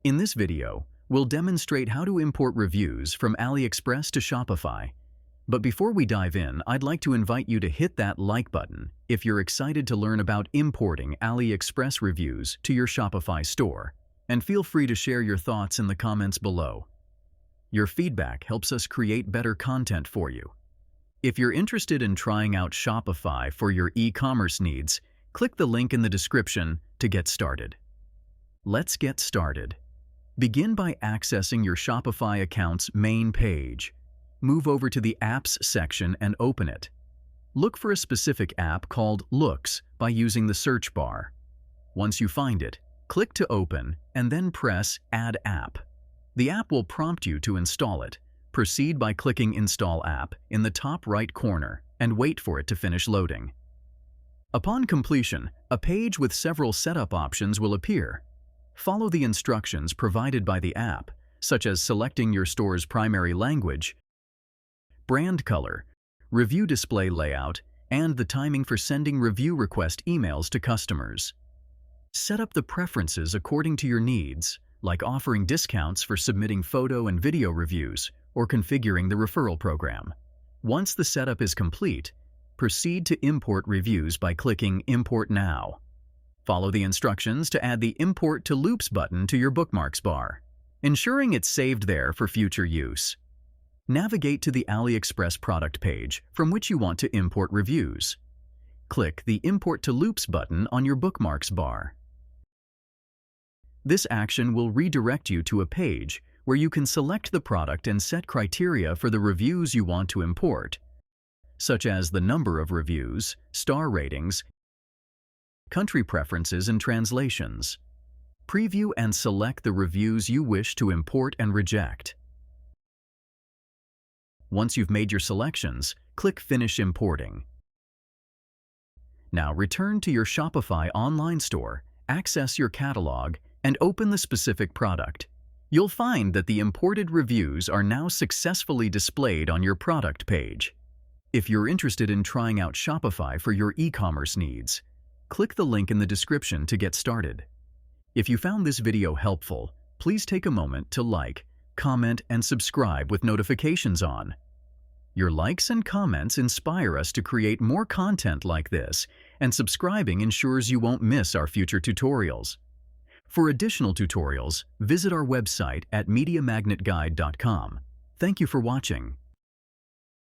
In this video, we'll demonstrate how to import reviews from Aliexpress to Shopify. But before we dive in, I'd like to invite you to hit that like button if you're excited to learn about importing Aliexpress reviews to your Shopify store. And feel free to share your thoughts in the comments below. Your feedback helps us create better content for you. If you're interested in trying out Shopify for your e-commerce needs, click the link in the description to get started. Let's get started. Begin by accessing your Shopify account's main page. Move over to the Apps section and open it. Look for a specific app called Looks by using the search bar. Once you find it, click to open and then press Add App. The app will prompt you to install it. Proceed by clicking Install App in the top right corner and wait for it to finish loading. Upon completion, a page with several setup options will appear. Follow the instructions provided by the app, such as selecting your store's primary language, brand color, review display layout, and the timing for sending review request emails to customers. Set up the preferences according to your needs, like offering discounts for submitting photo and video reviews or configuring the referral program. Once the setup is complete, proceed to import reviews by clicking Import Now. Follow the instructions to add the Import to Loops button to your bookmarks bar, ensuring it's saved there for future use. Navigate to the Aliexpress product page from which you want to import reviews. Click the Import to Loops button on your bookmarks bar. This action will redirect you to a page where you can select the product and set criteria for the reviews you want to import, such as the number of reviews, star ratings, country preferences, and translations. Preview and select the reviews you wish to import and reject. Once you've made your selections, click Finish Importing. Now return to your Shopify online store, access your catalog, and open the specific product. You'll find that the imported reviews are now successfully displayed on your product page. If you're interested in trying out Shopify for your e-commerce needs, click the link in the description to get started. If you found this video helpful, please take a moment to like, comment, and subscribe with notifications on. Your likes and comments inspire us to create more content like this, and subscribing ensures you won't miss our future tutorials. For additional tutorials, visit our website at MediaMagnetGuide.com. Thank you for watching.